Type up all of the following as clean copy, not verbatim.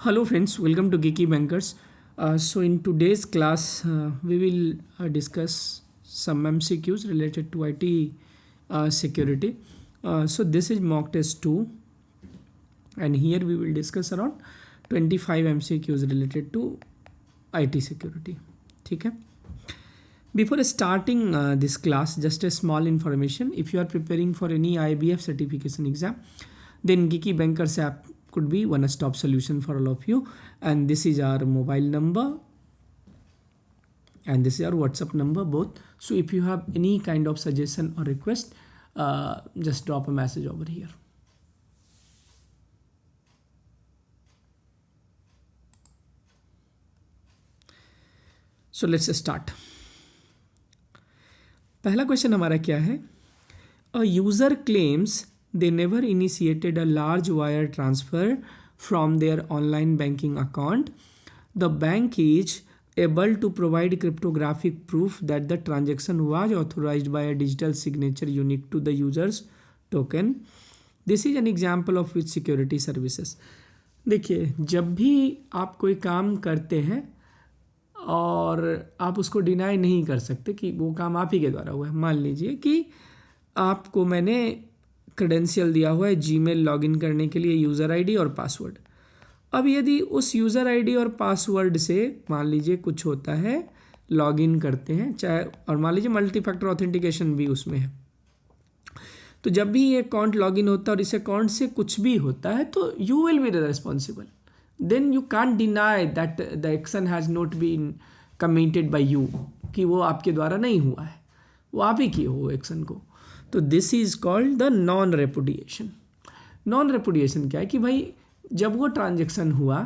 Hello friends, welcome to Geeky Bankers. So in today's class, we will discuss some MCQs related to IT security. So this is mock test 2, and here we will discuss around 25 MCQs related to IT security. ठीक है. Before starting this class, just a small information. If you are preparing for any IBF certification exam, then Geeky Bankers app could be one-stop solution for all of you. And this is our mobile number and this is our WhatsApp number both. So if you have any kind of suggestion or request, just drop a message over here. So let's start. पहला question हमारा क्या है? A user claims they never initiated a large wire transfer from their online banking account. The bank is able to provide cryptographic proof that the transaction was authorized by a digital signature unique to the user's token. This is an example of which security services. देखिए, जब भी आप कोई काम करते हैं और आप उसको डिनाई नहीं कर सकते कि वो काम आप ही के द्वारा हुआ है. मान लीजिए कि आपको मैंने क्रेडेंशियल दिया हुआ है जीमेल लॉगिन करने के लिए, यूज़र आईडी और पासवर्ड. अब यदि उस यूज़र आईडी और पासवर्ड से मान लीजिए कुछ होता है, लॉगिन करते हैं चाहे, और मान लीजिए मल्टी फैक्टर ऑथेंटिकेशन भी उसमें है, तो जब भी ये अकाउंट लॉगिन होता है और इस अकाउंट से कुछ भी होता है तो you will be the responsible. Then you can't deny that the action has not been committed by you, कि वो आपके द्वारा नहीं हुआ है, वो आप ही किए हो एक्शन को. तो this is called the non repudiation. Non repudiation क्या है कि भाई जब वो ट्रांजेक्शन हुआ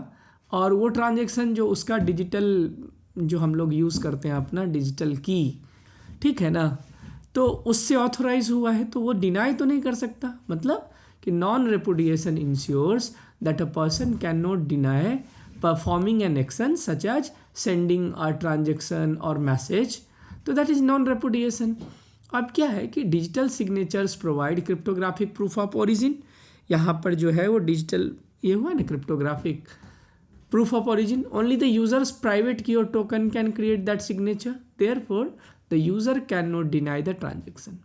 और वो ट्रांजेक्शन जो उसका डिजिटल, जो हम लोग यूज़ करते हैं अपना डिजिटल की, ठीक है ना, तो उससे ऑथोराइज हुआ है तो वो डिनाई तो नहीं कर सकता. मतलब कि non repudiation ensures that a person can not deny performing an action such as sending a transaction और मैसेज. तो दैट इज़ नॉन रेपुडिएशन. अब क्या है कि digital signatures provide cryptographic proof of origin. यहाँ पर जो है वो डिजिटल ये हुआ ना, cryptographic proof of origin. Only the user's private key और token can create that signature, therefore the user can not deny the transaction.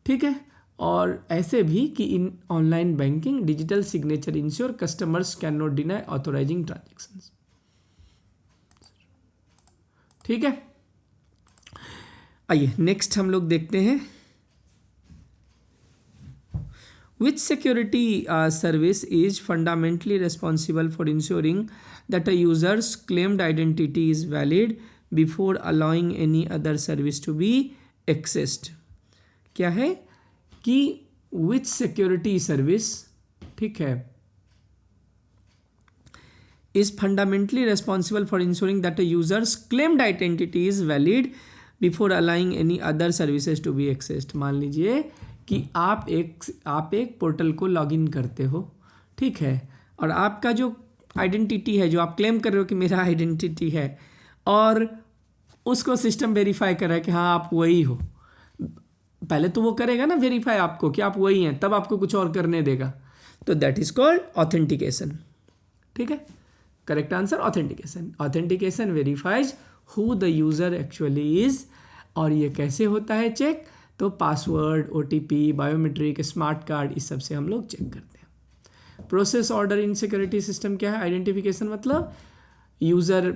ठीक है. और ऐसे भी कि in online banking digital signature ensure customers can not deny authorizing transactions. ठीक है. आइए नेक्स्ट हम लोग देखते हैं. Which security service is fundamentally responsible for ensuring that a user's claimed identity is valid before allowing any other service to be accessed? क्या है कि which security service, ठीक है, is fundamentally responsible for ensuring that a user's claimed identity is valid before allowing any other services to be accessed. मान लीजिए कि आप एक पोर्टल को लॉगिन करते हो, ठीक है, और आपका जो आइडेंटिटी है, जो आप क्लेम कर रहे हो कि मेरा आइडेंटिटी है, और उसको सिस्टम वेरीफाई कर रहा है कि हाँ आप वही हो. पहले तो वो करेगा ना वेरीफाई आपको कि आप वही हैं, तब आपको कुछ और करने देगा. तो दैट इज कॉल्ड ऑथेंटिकेशन. ठीक है. Correct answer authentication. Authentication verifies who the user actually is. और ये कैसे होता है चेक? तो password, OTP, biometric, smart card, इस सब से हम लोग चेक करते हैं. Process order in security system क्या है? आइडेंटिफिकेशन मतलब यूज़र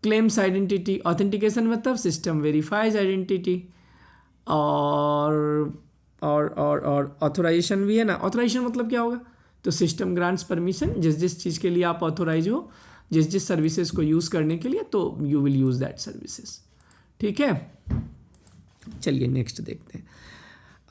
क्लेम्स आइडेंटिटी, ऑथेंटिकेशन मतलब सिस्टम वेरीफाइज आइडेंटिटी, और ऑथोराइजेशन भी है ना. ऑथोराइजेशन मतलब क्या होगा? तो सिस्टम ग्रांट्स परमिशन, जिस जिस चीज़ के लिए आप ऑथोराइज हो, जिस जिस सर्विसेज को यूज़ करने के लिए, तो you will use that services. ठीक है. चलिए नेक्स्ट देखते हैं.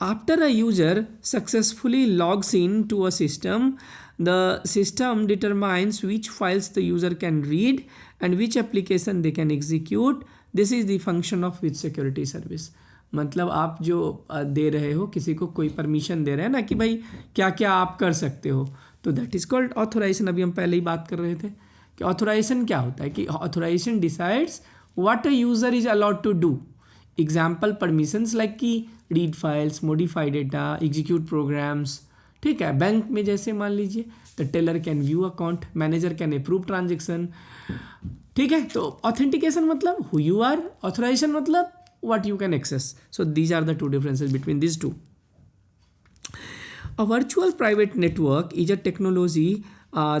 After a user successfully logs in to a system, the system determines which files the user can read and which application they can execute. This is the function of which security service. मतलब आप जो दे रहे हो, किसी को कोई permission दे रहे हैं ना कि भाई क्या क्या आप कर सकते हो, तो दैट इज कॉल्ड ऑथोराइजेशन. अभी हम पहले ही बात कर रहे थे कि ऑथोराइजेशन क्या होता है, कि authorization decides what a user is allowed to do. Example permissions like कि read files, modify data, execute programs, ठीक है, बैंक में जैसे मान लीजिए the teller can view account, manager can approve transaction, ठीक है। तो ऑथेंटिकेशन मतलब हु यू आर, ऑथराइजेशन मतलब what you can access. So these are the two differences between this two. A virtual private network is a technology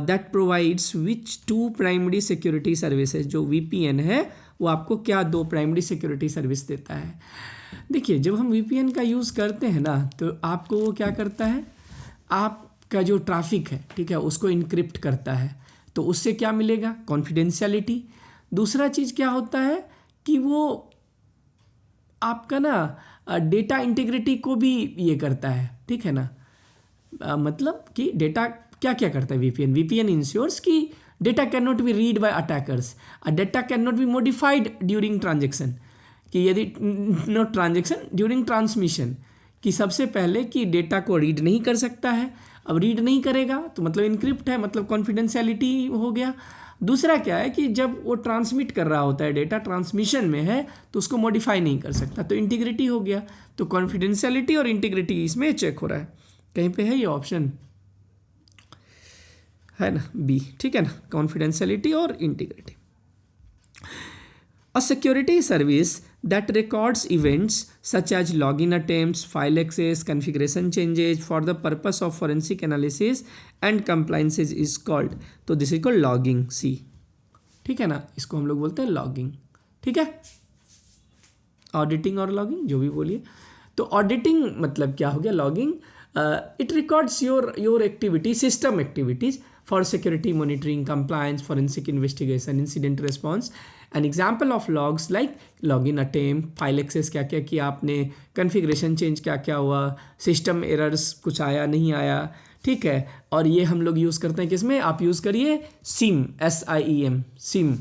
that provides which two primary security services। जो VPN है वो आपको क्या दो primary security service देता है। देखिए जब हम VPN का यूज़ करते हैं ना तो आपको वो क्या करता है, आपका जो ट्रैफिक है ठीक है उसको इनक्रिप्ट करता है, तो उससे क्या मिलेगा, कॉन्फिडेंशियलिटी। दूसरा चीज़ क्या होता है कि वो आपका ना डेटा इंटीग्रिटी को भी ये करता है, ठीक है ना। मतलब कि डेटा क्या क्या करता है VPN इंश्योर्स कि data can not B read by attackers, data can not be modified during transaction, कि यदि नॉट ट्रांजेक्शन ड्यूरिंग ट्रांसमिशन, कि सबसे पहले कि डेटा को रीड नहीं कर सकता है। अब रीड नहीं करेगा तो मतलब इनक्रिप्ट है, मतलब कॉन्फिडेंशियलिटी हो गया। दूसरा क्या है कि जब वो ट्रांसमिट कर रहा होता है डेटा, ट्रांसमिशन में है तो उसको मॉडिफाई नहीं कर सकता, तो इंटीग्रिटी हो गया। तो कॉन्फिडेंशियलिटी और इंटीग्रिटी इसमें चेक हो रहा है, कहीं पे है ये ऑप्शन है ना, बी, ठीक है ना, कॉन्फिडेंशियलिटी और integrity. A security service that records events such as login attempts, file access, configuration changes for the purpose of forensic analysis and compliances is called, तो this is called logging, C, ठीक है ना, इसको हम लोग बोलते हैं लॉगिंग, ठीक है। ऑडिटिंग और लॉगिंग जो भी बोलिए। तो ऑडिटिंग मतलब क्या हो गया, logging it records your activity, system activities for security monitoring, compliance, forensic investigation, incident response. An example of logs like login attempt, file access क्या क्या किया आपने, कन्फिग्रेशन चेंज क्या क्या हुआ, सिस्टम एरर्स कुछ आया नहीं आया, ठीक है। और ये हम लोग यूज़ करते हैं किसमें, आप यूज़ करिए सिम, SIEM, सिम,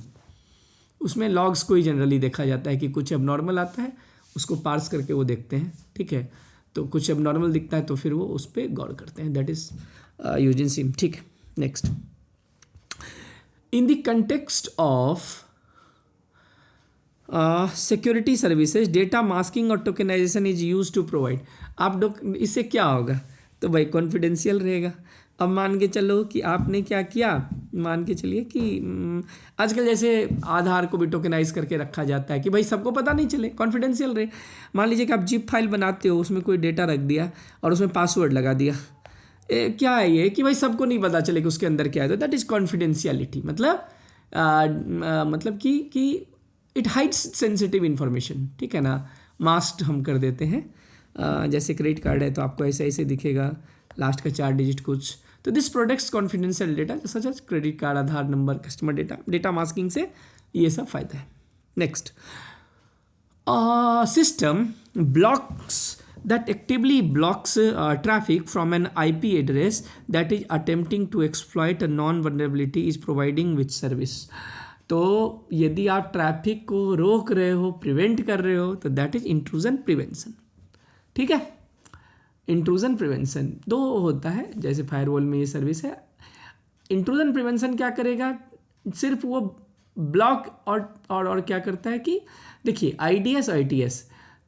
उसमें लॉग्स को ही जनरली देखा जाता है कि कुछ एबनॉर्मल आता है उसको पार्स करके वो देखते हैं, ठीक है। तो कुछ एबनॉर्मल दिखता है तो फिर वो उस पर गौर करते हैं, that is use in SIM, ठीक है। Next, in the context of security services data masking और tokenization is use to provide. आप इससे क्या होगा, तो भाई कॉन्फिडेंशियल रहेगा। अब मान के चलो कि आपने क्या किया, मान के चलिए कि आजकल जैसे आधार को भी टोकनाइज करके रखा जाता है कि भाई सबको पता नहीं चले, कॉन्फिडेंशियल रहे। मान लीजिए कि आप जिप फाइल बनाते हो, उसमें कोई डेटा रख दिया और उसमें पासवर्ड लगा दिया, क्या है ये कि भाई सबको नहीं पता चले कि उसके अंदर क्या है, तो दैट इज़ कॉन्फिडेंशियलिटी। मतलब कि इट हाइड्स सेंसिटिव इन्फॉर्मेशन, ठीक है ना, मास्क हम कर देते हैं। जैसे क्रेडिट कार्ड है तो आपको ऐसे ऐसे दिखेगा, लास्ट का 4 डिजिट कुछ, तो this protects confidential data such as credit card, Aadhaar number, customer data masking से ये सब फायदा है। Next, system blocks that actively blocks traffic from an IP address that is attempting to exploit a non-vulnerability is providing which service। तो यदि आप traffic को रोक रहे हो, प्रिवेंट कर रहे हो, तो दैट इज इंट्रूजन प्रिवेंशन, ठीक है। इंट्रूजन प्रिवेंशन दो होता है, जैसे फायरवॉल में ये सर्विस है। इंट्रूजन प्रिवेंशन क्या करेगा, सिर्फ वो ब्लॉक और क्या करता है कि देखिए IDS और ITS,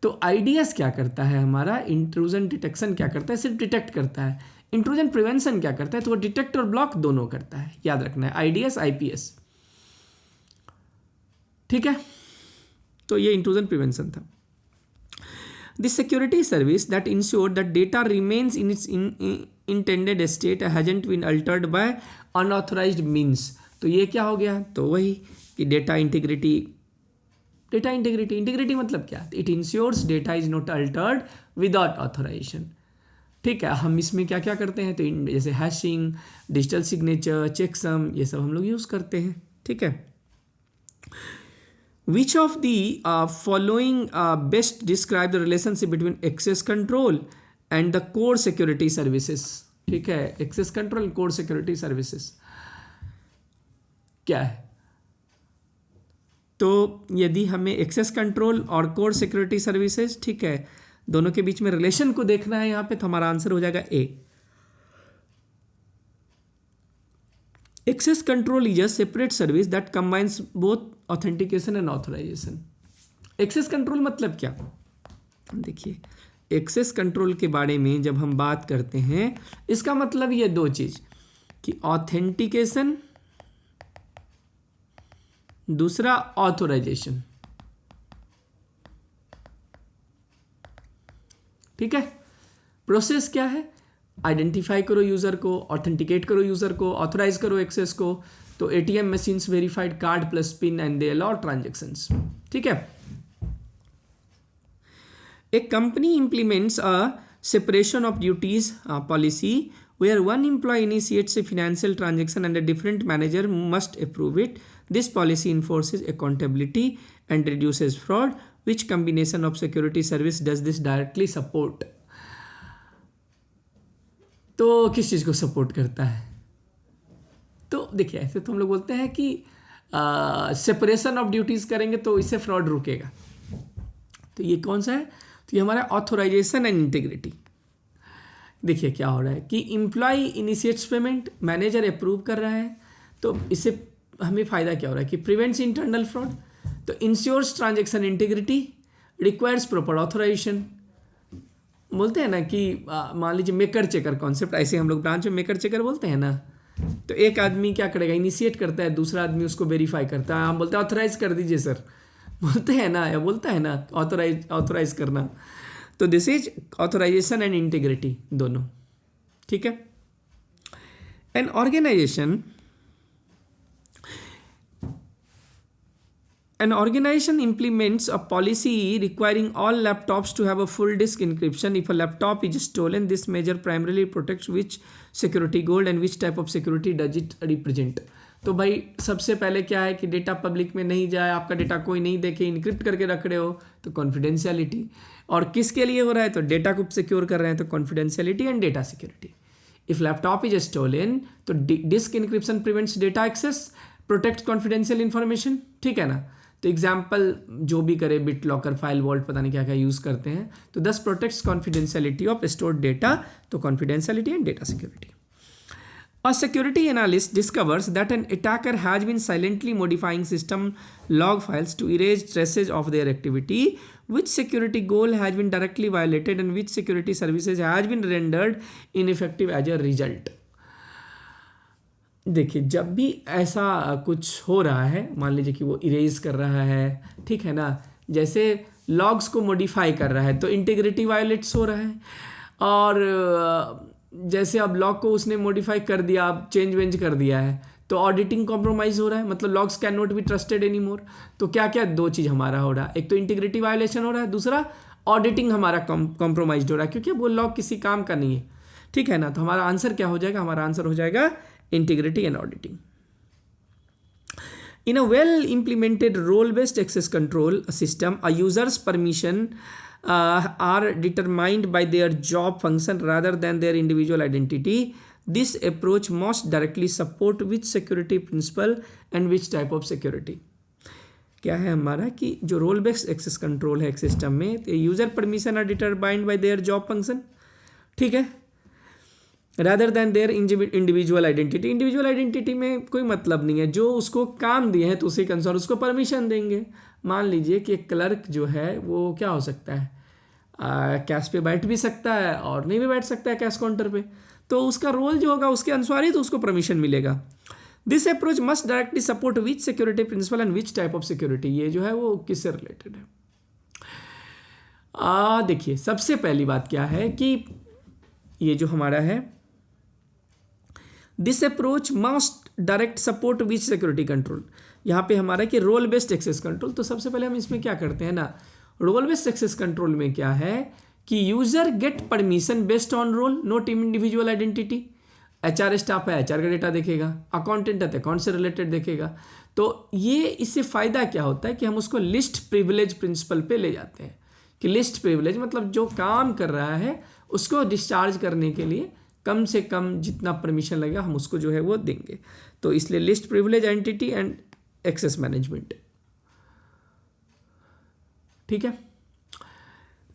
तो IDS क्या करता है, हमारा इंट्रूजन डिटेक्शन क्या करता है, सिर्फ डिटेक्ट करता है। इंट्रूजन प्रिवेंशन क्या करता है, तो वो डिटेक्ट और ब्लॉक दोनों करता है, याद रखना है, IDS IPS, ठीक है। तो ये इंट्रूजन प्रिवेंशन था। The security service that ensure that data remains in its intended state hasn't been altered by unauthorized means. तो ये क्या हो गया, तो वही कि डेटा इंटीग्रिटी मतलब क्या, it ensures data is not altered without authorization, ठीक है। हम इसमें क्या क्या करते हैं, तो जैसे हैशिंग, डिजिटल सिग्नेचर, चेकसम, ये सब हम लोग यूज़ करते हैं, ठीक है। Which of the following best describe the relationship between access control and the core security services, ठीक है। Access control and core security services क्या है, तो यदि हमें एक्सेस कंट्रोल और कोर सिक्योरिटी सर्विसेज, ठीक है, दोनों के बीच में रिलेशन को देखना है यहाँ पे, तो हमारा आंसर हो जाएगा A. Access control is a separate service that combines both authentication and authorization. Access control मतलब क्या, देखिए एक्सेस कंट्रोल के बारे में जब हम बात करते हैं, इसका मतलब ये दो चीज कि ऑथेंटिकेशन, दूसरा ऑथोराइजेशन। ठीक है, प्रोसेस क्या है? आइडेंटिफाई करो यूजर को, ऑथेंटिकेट करो यूजर को, ऑथराइज करो एक्सेस को। तो ATM machines verified card plus pin and they allow transactions. ठीक है, A company implements a separation of duties policy where one employee initiates a financial transaction and a different manager must approve it. This policy enforces accountability and reduces fraud. Which combination of security service does this directly support? तो किस चीज़ को support करता है? तो देखिए, ऐसे तो हम लोग बोलते हैं कि सेपरेशन ऑफ ड्यूटीज़ करेंगे तो इससे फ्रॉड रुकेगा। तो ये कौन सा है? तो ये हमारा ऑथोराइजेशन एंड इंटीग्रिटी। देखिए क्या हो रहा है कि employee initiates payment, manager approve कर रहा है, तो इससे हमें फ़ायदा क्या हो रहा है कि प्रिवेंट्स इंटरनल फ्रॉड, तो ensures transaction integrity, requires proper authorization. बोलते हैं ना कि मान लीजिए मेकर चेकर कॉन्सेप्ट, ऐसे हम लोग ब्रांच में मेकर चेकर बोलते हैं ना। तो एक आदमी क्या करेगा, इनिशिएट करता है, दूसरा आदमी उसको वेरीफाई करता है। हम बोलते हैं ऑथराइज कर दीजिए सर, बोलते हैं ना, या बोलता है ना ऑथराइज करना। तो this is authorization and integrity दोनों। ठीक है, an organization implements a policy requiring all laptops to have a full disk encryption. If a laptop is stolen, this measure primarily protects which security goal and which type of security does it represent? तो भाई सबसे पहले क्या है कि data public में नहीं जाए, आपका डेटा कोई नहीं देखे, इनक्रिप्ट करके रख रहे हो तो कॉन्फिडेंशियलिटी। और किसके लिए हो रहा है? तो डेटा को सिक्योर कर रहे हैं, तो confidentiality and data security. If laptop is stolen तो disk encryption prevents data access, protect confidential information. ठीक है ना, तो एग्जाम्पल जो भी करे, बिट लॉकर, फाइल वॉल्ट, पता नहीं क्या क्या यूज़ करते हैं, तो this protects confidentiality of stored data, तो confidentiality and data security. A security analyst discovers that an attacker has been silently modifying system log files to erase traces of their activity. Which security goal has been directly violated and which security services has been rendered ineffective as a result? देखिए, जब भी ऐसा कुछ हो रहा है, मान लीजिए कि वो इरेज कर रहा है, ठीक है ना, जैसे लॉग्स को मॉडिफाई कर रहा है तो इंटीग्रिटी वायलेट्स हो रहा है। और जैसे अब लॉग को उसने मॉडिफाई कर दिया, अब चेंज वेंज कर दिया है, तो ऑडिटिंग कॉम्प्रोमाइज़ हो रहा है, मतलब logs can not be trusted any more. तो क्या क्या दो चीज़ हमारा हो रहा है, एक तो इंटीग्रिटी वायलेशन हो रहा है, दूसरा ऑडिटिंग हमारा कॉम्प्रोमाइज हो रहा है, क्योंकि वो लॉग किसी काम का नहीं है। ठीक है ना, तो हमारा आंसर क्या हो जाएगा? हमारा आंसर हो जाएगा integrity and auditing. In a well-implemented role-based access control system, a user's permission are determined by their job function rather than their individual identity. This approach most directly support which security principle and which type of security? क्या है हमारा कि जो role based access control है एक system में, तो user permission are determined by their job function. ठीक है, rather than their individual identity. Individual identity में कोई मतलब नहीं है, जो उसको काम दिए हैं तो उसी के अनुसार उसको परमिशन देंगे। मान लीजिए कि एक क्लर्क जो है वो क्या हो सकता है, कैश पे बैठ भी सकता है और नहीं भी बैठ सकता है कैश काउंटर पे, तो उसका रोल जो होगा उसके अनुसार ही तो उसको परमिशन मिलेगा। This approach must directly support which security principle and which type of security. ये जो है वो किससे रिलेटेड है? देखिए, सबसे पहली बात क्या है कि ये जो हमारा है, this approach must direct support which security control. यहाँ पे हमारा कि रोल बेस्ड एक्सेस कंट्रोल। तो सबसे पहले हम इसमें क्या करते हैं ना, रोल बेस्ड एक्सेस कंट्रोल में क्या है कि user get permission based on roll, not individual identity. HR staff है, एचआर का डेटा देखेगा, अकाउंटेंट है तो अकाउंट से रिलेटेड देखेगा। तो ये इससे फ़ायदा क्या होता है कि हम उसको लिस्ट प्रिविलेज प्रिंसिपल पे ले जाते हैं कि लिस्ट प्रिविलेज मतलब जो काम कर रहा है उसको डिस्चार्ज करने के लिए कम से कम जितना परमिशन लगेगा हम उसको जो है वो देंगे। तो इसलिए least privilege identity and access management. ठीक है,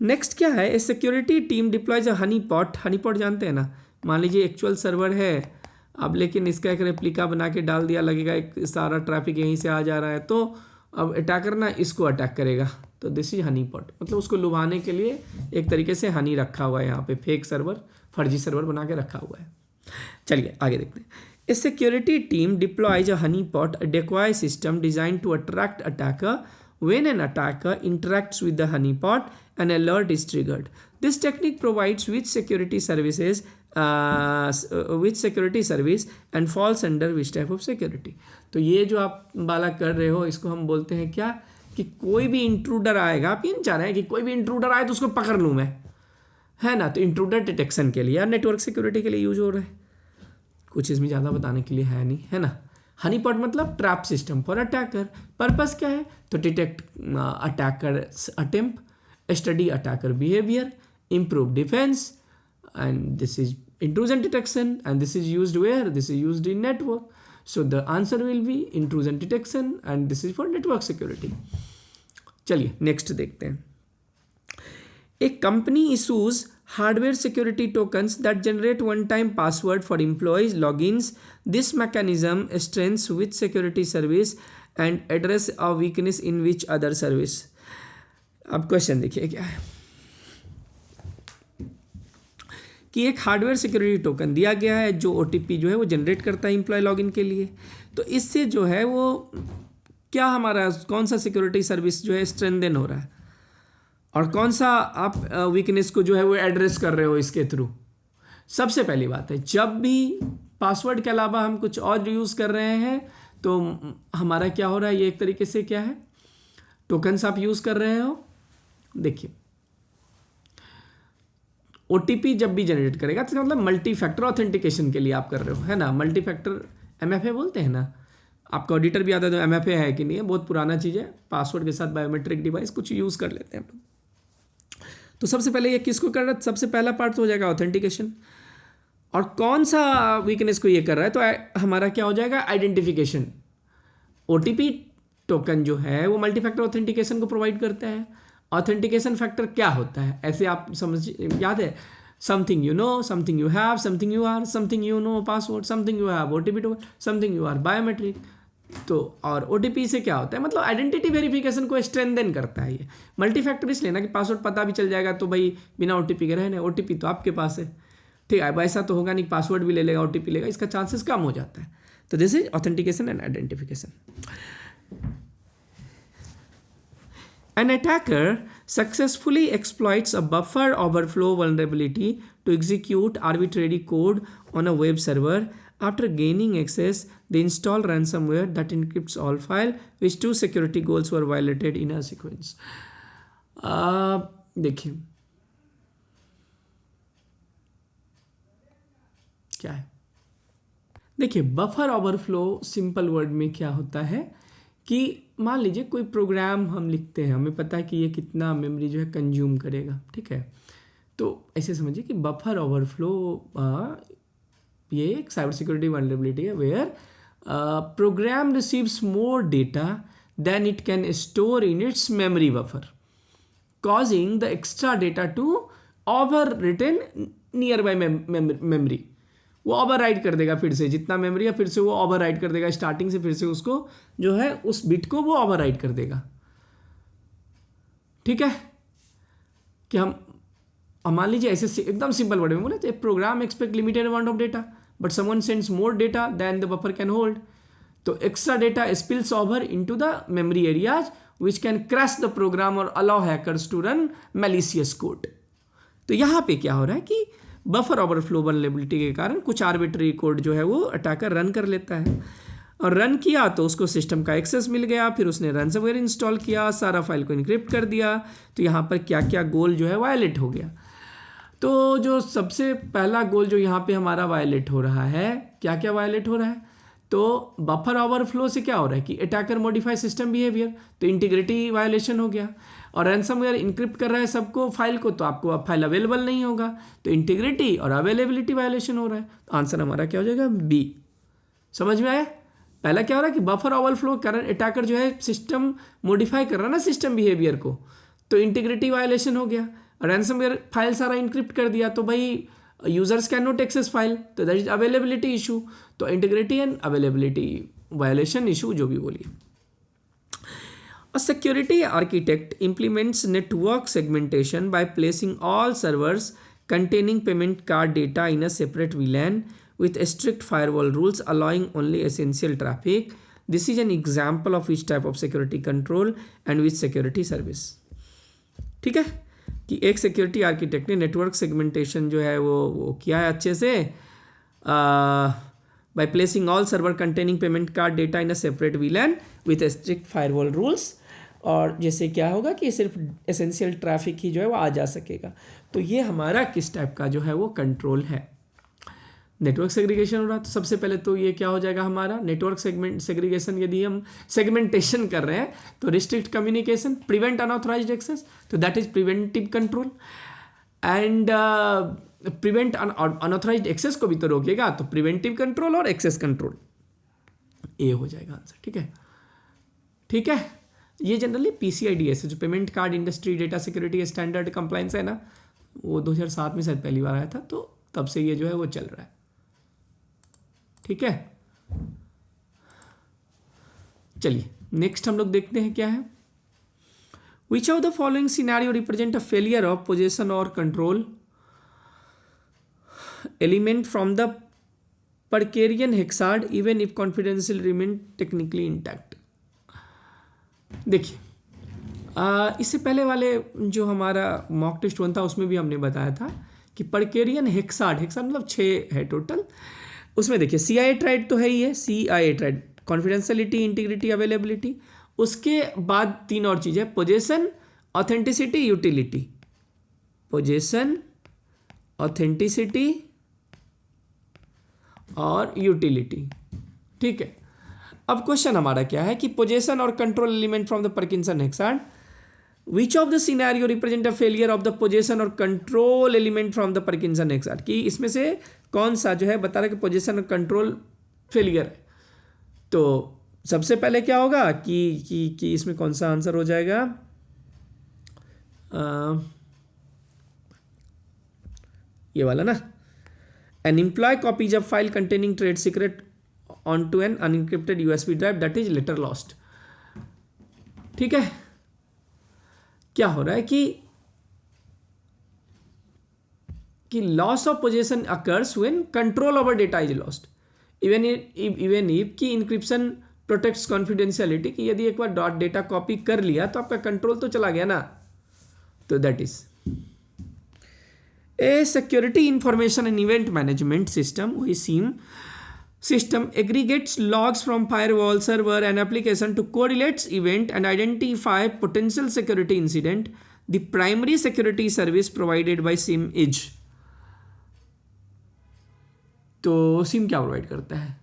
नेक्स्ट क्या है, a security team deploys a honeypot. Honeypot जानते हैं ना, मान लीजिए एक्चुअल सर्वर है अब, लेकिन इसका एक रेप्लिका बना के डाल दिया, लगेगा एक सारा ट्रैफिक यहीं से आ जा रहा है, तो अब अटैकर ना इसको अटैक करेगा, तो दिस इज हनी पॉट, मतलब उसको लुभाने के लिए एक तरीके से हनी रखा हुआ है यहाँ पे, फेक सर्वर, फर्जी सर्वर बना के रखा हुआ है। चलिए आगे देखते हैं। A security team deploys a honeypot, a decoy system design to attract attacker. When an attacker interacts with the honeypot, an alert is triggered. This technique provides which security service and falls under which type of security. तो ये जो आप वाला कर रहे हो इसको हम बोलते हैं क्या, कि कोई भी इंट्रूडर आएगा, आप ये नहीं चाह रहे हैं कि कोई भी इंट्रूडर आए तो उसको पकड़ लूँ मैं, है ना। तो इंट्रूडर डिटेक्शन के लिए या नेटवर्क सिक्योरिटी के लिए यूज हो रहा है, कुछ इसमें ज़्यादा बताने के लिए है नहीं, है ना। हनी पॉट मतलब trap system for attacker. Purpose क्या है, तो detect attacker attempt, study attacker behaviour, improve defence, and this is intrusion detection, and this is used where? This is used in network. So the answer will be intrusion detection, and this is for network security. चलिए next देखते हैं। A company issues hardware security tokens that generate one-time password for employees logins. This mechanism strengthens which security service and address a weakness in which other service. अब question देखिए क्या है कि एक hardware security token दिया गया है जो OTP जो है वो जनरेट करता है एम्प्लॉय लॉगिन के लिए। तो इससे जो है वो क्या हमारा कौन सा सिक्योरिटी सर्विस जो है स्ट्रेंथन हो रहा है, और कौन सा आप वीकनेस को जो है वो एड्रेस कर रहे हो इसके थ्रू। सबसे पहली बात है, जब भी पासवर्ड के अलावा हम कुछ और यूज़ कर रहे हैं तो हमारा क्या हो रहा है, ये एक तरीके से क्या है, टोकन्स आप यूज़ कर रहे हो। देखिए OTP जब भी जनरेट करेगा तो मतलब मल्टी फैक्टर ऑथेंटिकेशन के लिए आप कर रहे हो, है ना। मल्टी फैक्टर MFA बोलते हैं ना, आपका ऑडिटर भी आता है तो MFA है कि नहीं है, बहुत पुराना चीज़ है। पासवर्ड के साथ बायोमेट्रिक डिवाइस कुछ यूज़ कर लेते हैं हम लोग। तो सबसे पहले ये किसको कर रहा है, सबसे पहला पार्ट तो हो जाएगा ऑथेंटिकेशन। और कौन सा वीकनेस को ये कर रहा है, तो हमारा क्या हो जाएगा, आइडेंटिफिकेशन। OTP टोकन जो है वो मल्टी फैक्टर ऑथेंटिकेशन को प्रोवाइड करता है। ऑथेंटिकेशन फैक्टर क्या होता है, ऐसे आप समझ, याद है, something you know, something you have, something you are, something you know password, something you have OTP token, something you are biometric. तो और OTP से क्या होता है, मतलब आइडेंटिटी वेरिफिकेशन को स्ट्रेंथन करता है ये। मल्टी फैक्टर इसलिए ना कि पासवर्ड पता भी चल जाएगा तो भाई बिना OTP के रहने, OTP तो आपके पास है, ठीक है। अब ऐसा तो होगा नहीं पासवर्ड भी ले लेगा OTP लेगा, इसका चांसेस कम हो जाता है। तो this is authentication and identification. An attacker successfully exploits a buffer overflow vulnerability to execute arbitrary code on a web server. After gaining access, they install ransomware that encrypts all files, which two security goals were violated in a sequence. देखिए क्या है, देखिए buffer overflow simple word में क्या होता है कि मान लीजिए कोई प्रोग्राम हम लिखते हैं, हमें पता है कि ये कितना मेमोरी जो है कंज्यूम करेगा, ठीक है। तो ऐसे समझिए कि बफर ओवरफ्लो ये एक साइबर सिक्योरिटी वल्नरेबिलिटी है where program receives more data than it can store in its memory buffer, causing the extra data to overwritten nearby memory. वो ओवरराइट कर देगा फिर से, जितना मेमोरी है फिर से वो ओवरराइट कर देगा, स्टार्टिंग से फिर से उसको जो है उस बिट को वो ओवरराइट कर देगा, ठीक है। कि हम मान लीजिए ऐसे एकदम सिंपल वर्ड में बोले तो program expect limited amount of data but someone sends more data than the buffer can hold, तो extra data spills over into the memory areas which can crash the program or allow hackers to run malicious code. तो यहाँ पे क्या हो रहा है कि buffer overflow vulnerability के कारण कुछ आर्बिट्री कोड जो है वो अटैकर रन कर लेता है, और रन किया तो उसको सिस्टम का एक्सेस मिल गया, फिर उसने रैंसमवेयर इंस्टॉल किया, सारा फाइल को इनक्रिप्ट कर दिया। तो यहाँ पर क्या क्या गोल जो है वायलेट हो गया। तो जो सबसे पहला गोल जो यहाँ पे हमारा वायलेट हो रहा है, क्या क्या वायलेट हो रहा है, तो बफर ओवरफ्लो से क्या हो रहा है कि अटैकर मॉडिफाई सिस्टम बिहेवियर, तो इंटीग्रिटी वायलेशन हो गया। और रैंसमवेयर इनक्रिप्ट कर रहा है सबको फाइल को, तो आपको अब फाइल अवेलेबल नहीं होगा, तो इंटीग्रिटी और अवेलेबिलिटी वायलेशन हो रहा है। तो आंसर हमारा क्या हो जाएगा, बी। समझ में आया। पहला क्या हो रहा है कि बफर ओवरफ्लो कारण अटैकर जो है सिस्टम मॉडिफाई कर रहा है ना सिस्टम बिहेवियर को, तो इंटीग्रिटी वायलेशन हो गया। रैंसमवेयर फाइल सारा इनक्रिप्ट कर दिया तो भाई users can not access file, तो दैट इज अवेलेबिलिटी इशू। तो integrity and availability violation issue जो भी बोलिए। A security architect implements network segmentation by placing all servers containing payment card data in a separate VLAN with strict firewall rules allowing only essential traffic. This is an example of which type of security control and which security service. ठीक है, कि एक security architect ने network segmentation जो है वो किया है अच्छे से, by placing all server containing payment card data in a separate VLAN with strict firewall rules. और जैसे क्या होगा कि सिर्फ एसेंशियल ट्रैफिक ही जो है वो आ जा सकेगा. तो ये हमारा किस टाइप का जो है वो कंट्रोल है. नेटवर्क सेग्रीगेशन हो रहा, तो सबसे पहले तो ये क्या हो जाएगा हमारा नेटवर्क सेग्रीगेशन. यदि हम सेगमेंटेशन कर रहे हैं तो restrict communication, prevent unauthorized access, तो that is preventive control. And prevent unauthorized access को भी तो रोकेगा, तो प्रिवेंटिव कंट्रोल और एक्सेस कंट्रोल, ए हो जाएगा आंसर. ठीक है, ठीक है. ये जनरली PCI-DSS जो payment card industry data security standard compliance है ना, वो 2007 में शायद पहली बार आया था, तो तब से ये जो है वो चल रहा है. ठीक है, चलिए नेक्स्ट हम लोग देखते हैं क्या है. Which of the following scenario represent a failure of possession और control element from the Parkerian hexad even if confidential remain technically intact. देखिए, इससे पहले वाले जो हमारा मॉक टेस्ट 1 था उसमें भी हमने बताया था कि परकेरियन हेक्साड मतलब 6 है टोटल. उसमें देखिए CIA ट्राइड तो है ही है, CIA tried, confidentiality, integrity, availability. उसके बाद 3 और चीज़ें, possession, authenticity, utility. Possession, authenticity और यूटिलिटी. ठीक है, अब क्वेश्चन हमारा क्या है कि पोजेशन और control element from the Parkinson hexad, which of the scenario represent a failure of the possession और control element from the Parkinson hexad, कि इसमें से कौन सा जो है बता रहा है कि पोजेशन और कंट्रोल फेलियर है. तो सबसे पहले क्या होगा कि इसमें कौन सा आंसर हो जाएगा, ये वाला ना, an employee copies a file containing trade secret onto an unencrypted USB drive that is later lost. ठीक है, क्या हो रहा है कि loss of possession occurs when control over data is lost even if कि इंक्रिप्शन प्रोटेक्ट्स कॉन्फिडेंशियलिटी, कि यदि एक बार डेटा कॉपी कर लिया तो आपका कंट्रोल तो चला गया ना. तो that is a security information and event management system, वही SIEM system aggregates logs from firewall server and application to correlate event and identify potential security incident. The primary security service provided by SIEM is, तो SIEM क्या provide करता है,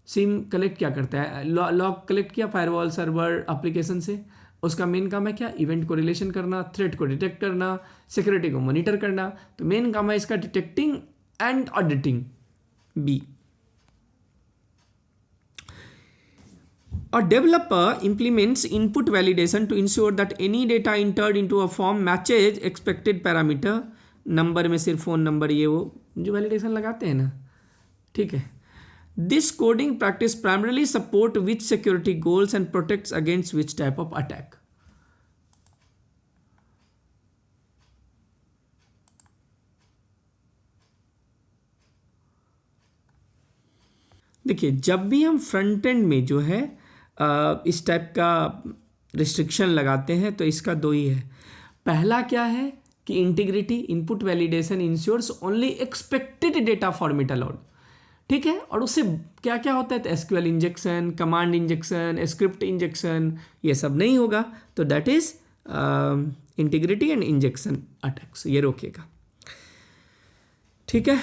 SIEM collect क्या करता है, log collect किया firewall server application से. उसका मेन काम है क्या, इवेंट को रिलेशन करना, थ्रेट को डिटेक्ट करना, सिक्योरिटी को मॉनिटर करना. तो मेन काम है इसका detecting and auditing. B, a developer implements input validation to ensure that any data entered into a form matches expected parameter. Number में सिर्फ फ़ोन नंबर, ये वो जो वैलिडेशन लगाते हैं ना. ठीक है, this coding practice primarily support which security goals and protects against which type of attack. देखिए, जब भी हम फ्रंट एंड में जो है इस टाइप का रिस्ट्रिक्शन लगाते हैं तो इसका 2 ही है. पहला क्या है कि integrity, input validation ensures only expected data format allowed. ठीक है, और उससे क्या क्या होता है, तो SQL injection, command injection, script injection, ये सब नहीं होगा. तो that is integrity and injection attacks, ये रोकेगा. ठीक है,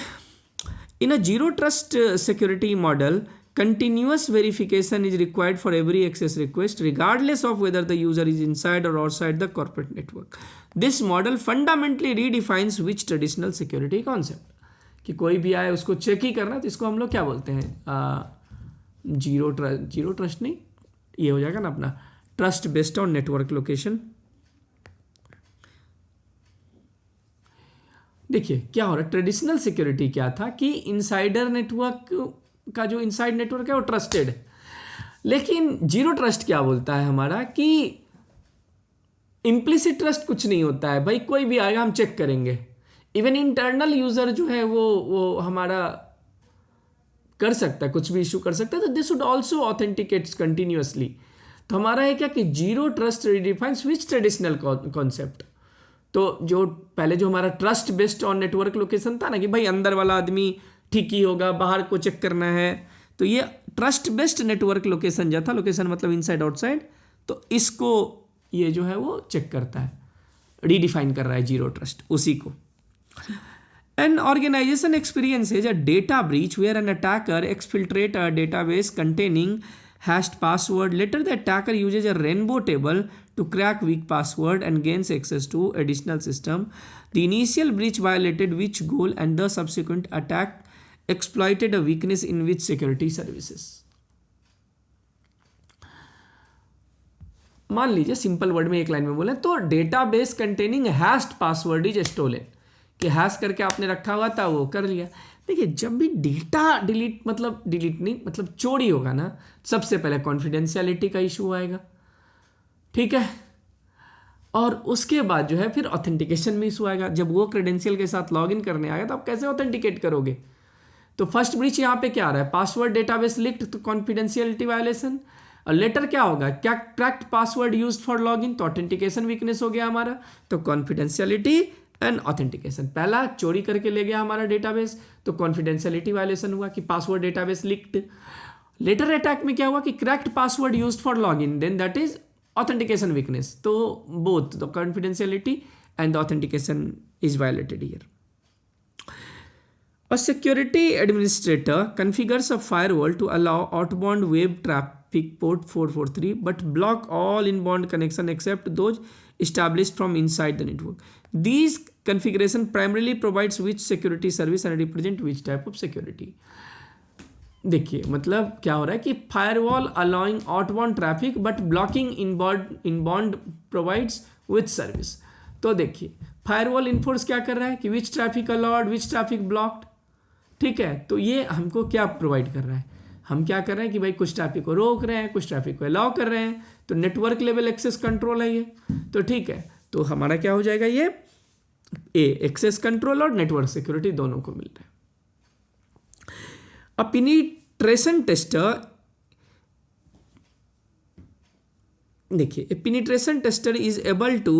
in a zero trust security model, continuous verification is required for every access request regardless of whether the user is inside or outside the corporate network. This model fundamentally redefines which traditional security concept, कि कोई भी आए उसको check ही करना, तो इसको हम लोग क्या बोलते हैं, जीरो ट्रस्ट नहीं, ये हो जाएगा ना अपना trust based on network location. देखिए क्या हो रहा है, ट्रेडिशनल सिक्योरिटी क्या था कि इनसाइडर नेटवर्क का जो इनसाइड नेटवर्क है वो ट्रस्टेड है. लेकिन जीरो ट्रस्ट क्या बोलता है हमारा कि इम्प्लिसिट ट्रस्ट कुछ नहीं होता है भाई, कोई भी आएगा हम चेक करेंगे। इवन इंटरनल यूजर जो है वो हमारा कर सकता है, कुछ भी इशू कर सकता है, तो दिस शुड ऑल्सो ऑथेंटिकेट्स कंटिन्यूअसली। तो हमारा है क्या कि जीरो ट्रस्ट रिडिफाइंस विच ट्रेडिशनल कॉन्सेप्ट। तो जो पहले जो हमारा trust based on network location था ना कि भाई अंदर वाला आदमी ठीक ही होगा, बाहर को चेक करना है, तो ये ट्रस्ट बेस्ड नेटवर्क लोकेशन जो था, लोकेशन मतलब इनसाइड आउटसाइड, तो इसको ये जो है वो चेक करता है, रीडिफाइन कर रहा है जीरो ट्रस्ट उसी को। An organization experiences a data breach where an attacker exfiltrates a database containing hashed password. Later, the attacker uses a rainbow table to crack weak password and gains access to additional system. The initial breach violated which goal, and the subsequent attack exploited a weakness in which security services. मान लीजिए simple word में एक line में बोले तो database containing hashed password is stolen, कि hash करके आपने रखा हुआ था वो कर लिया। देखिए जब भी डेटा डिलीट नहीं मतलब चोरी होगा ना, सबसे पहले कॉन्फिडेंशियलिटी का इशू आएगा, ठीक है, और उसके बाद जो है फिर ऑथेंटिकेशन में इशू आएगा। जब वो क्रेडेंशियल के साथ लॉगिन करने आएगा तो आप कैसे ऑथेंटिकेट करोगे। तो फर्स्ट ब्रीच यहाँ पे क्या आ रहा है, पासवर्ड डेटाबेस लीक्ड, तो कॉन्फिडेंशियलिटी वायलेशन। और लेटर क्या होगा, क्या cracked password used for login, तो ऑथेंटिकेशन वीकनेस हो गया हमारा। तो कॉन्फिडेंशियलिटी एंड ऑथेंटिकेशन, पहला चोरी करके ले गया हमारा डेटाबेस, तो कॉन्फिडेंशियलिटी वायलेशन हुआ कि password database leaked. Later attack में क्या हुआ कि cracked password used for login, then that is authentication weakness. तो both the confidentiality and the authentication is violated here. A security administrator configures a firewall to allow outbound web traffic port 443 but block all inbound connection except those established from inside the network. These configuration primarily provides which security service and represent which type of security. देखिए मतलब क्या हो रहा है कि firewall allowing outbound traffic but blocking inbound provides which service. तो देखिए firewall enforce क्या कर रहा है कि विच ट्रैफिक अलाउड विच ट्रैफिक ब्लॉक्ड, ठीक है। तो ये हमको क्या प्रोवाइड कर रहा है, हम क्या कर रहे हैं कि भाई कुछ ट्रैफिक को रोक रहे हैं, कुछ ट्रैफिक को अलाउ कर रहे हैं, तो नेटवर्क लेवल एक्सेस कंट्रोल है ये। तो ठीक है, तो हमारा क्या हो जाएगा, ये एक्सेस कंट्रोल और नेटवर्क सिक्योरिटी दोनों को मिल रहा है। A penetration tester, देखिए a penetration tester is able to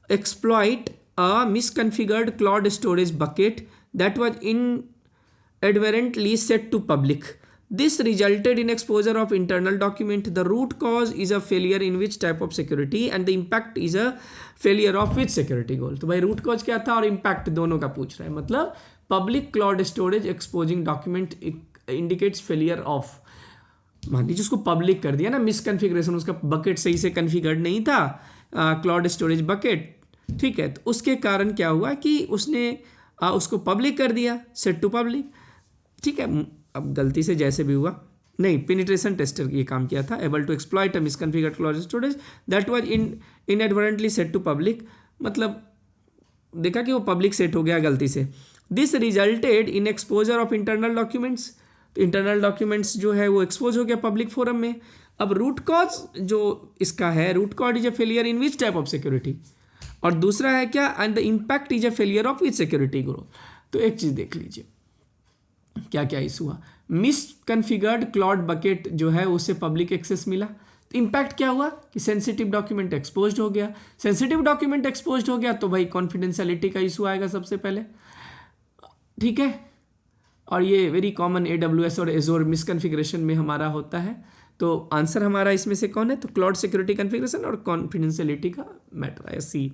exploit a misconfigured cloud storage bucket that was inadvertently set to public. This resulted in exposure of internal document. The root cause is a failure in which type of security and the impact is a failure of which security goal. तो भाई root cause क्या था और impact दोनों का पूछ रहा है। मतलब public cloud storage exposing document indicates failure of, मान लीजिए उसको पब्लिक कर दिया ना, मिसकन्फिग्रेशन, उसका बकेट सही से कन्फिगर्ड नहीं था, क्लाउड स्टोरेज बकेट, ठीक है। तो उसके कारण क्या हुआ कि उसने उसको पब्लिक कर दिया, सेट टू पब्लिक, ठीक है। अब गलती से जैसे भी हुआ, नहीं, पेनिट्रेशन टेस्टर ये काम किया था, able to exploit a misconfigured cloud storage that was inadvertently set to public, मतलब देखा कि वो पब्लिक सेट हो गया गलती से। This resulted in exposure of internal documents, तो इंटरनल डॉक्यूमेंट्स जो है वो एक्सपोज हो गया पब्लिक फोरम में। अब रूट कॉज जो इसका है, root cause is a failure in which type of security, और दूसरा है क्या, and the impact is a failure of which security grow. तो एक चीज़ देख लीजिए क्या क्या इशू हुआ, मिसकन्फिगर्ड क्लाउड बकेट जो है उससे पब्लिक एक्सेस मिला, तो इम्पैक्ट क्या हुआ कि सेंसिटिव डॉक्यूमेंट एक्सपोज हो गया। सेंसिटिव डॉक्यूमेंट एक्सपोज हो गया तो भाई कॉन्फिडेंशियलिटी का इशू आएगा सबसे पहले, ठीक है। और ये वेरी कॉमन AWS और एजोर मिसकन्फिग्रेशन में हमारा होता है। तो आंसर हमारा इसमें से कौन है, तो क्लाउड सिक्योरिटी कॉन्फ़िगरेशन और कॉन्फिडेंशियलिटी का मैटर है, सी।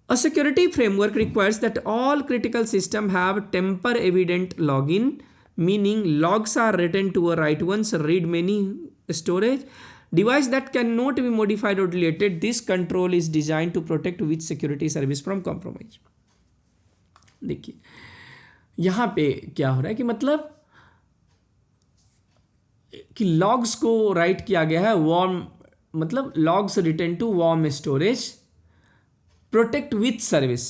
A security framework requires that all critical systems have tamper evident login, meaning logs are written to a write once, read many storage. Device that cannot be modified or deleted. This control is designed to protect which security service from compromise. देखिए यहाँ पे क्या हो रहा है कि मतलब कि लॉग्स को राइट किया गया है वार्म, मतलब logs return to warm storage, protect with service.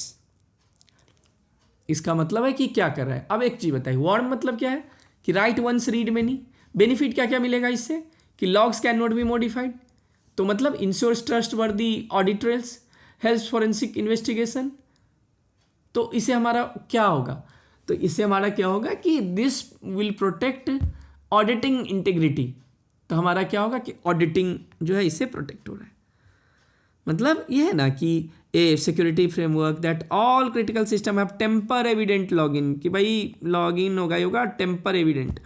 इसका मतलब है कि क्या कर रहा है। अब एक चीज बताइए, वार्म मतलब क्या है कि write once read many, benefit क्या क्या मिलेगा इससे कि logs can not be modified, तो मतलब ensures trustworthy audit trails, helps forensic investigation. तो इसे हमारा क्या होगा, तो इससे हमारा क्या होगा कि this will protect auditing integrity. तो हमारा क्या होगा कि ऑडिटिंग जो है इससे प्रोटेक्ट हो रहा है। मतलब ये है ना कि a security framework that all critical system have tamper evident login, कि भाई लॉगिन होगा tamper evident,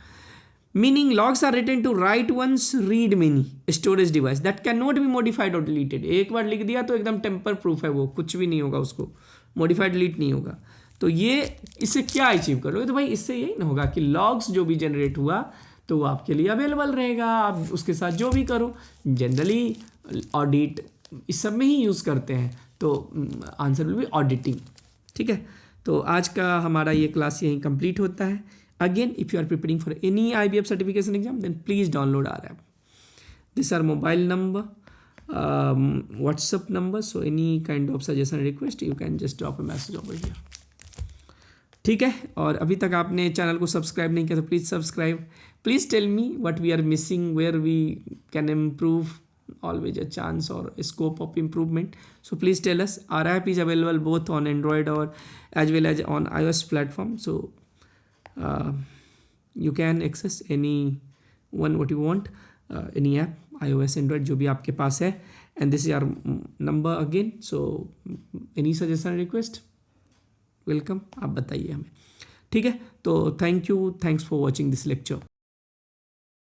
meaning logs are written to write once read many storage device that can not be modified और डिलीटेड। एक बार लिख दिया तो एकदम टेम्पर प्रूफ है, वो कुछ भी नहीं होगा, उसको मॉडिफाइड डिलीट नहीं होगा। तो ये इससे क्या अचीव करोगे, तो भाई इससे यही ना होगा कि लॉग्स जो भी जनरेट हुआ तो वो आपके लिए अवेलेबल रहेगा, आप उसके साथ जो भी करो। जनरली ऑडिट इस सब में ही यूज़ करते हैं, तो आंसर विल बी ऑडिटिंग। ठीक है, तो आज का हमारा ये क्लास यहीं कंप्लीट होता है। Again if you are preparing for any IBF certification exam then please download our app. This are mobile number, WhatsApp number, so any kind of suggestion request you can just drop a message over here। ठीक है, और अभी तक आपने channel को subscribe नहीं किया तो please subscribe. Please tell me what we are missing, where we can improve, always a chance or a scope of improvement, so please tell us। our app is available both on Android or as well as on iOS platform, so you can access any one what you want, any app iOS Android जो भी आपके पास है। and this is our number again, so any suggestion request welcome, आप बताइए हमें। ठीक है, तो thank you, thanks for watching this lecture.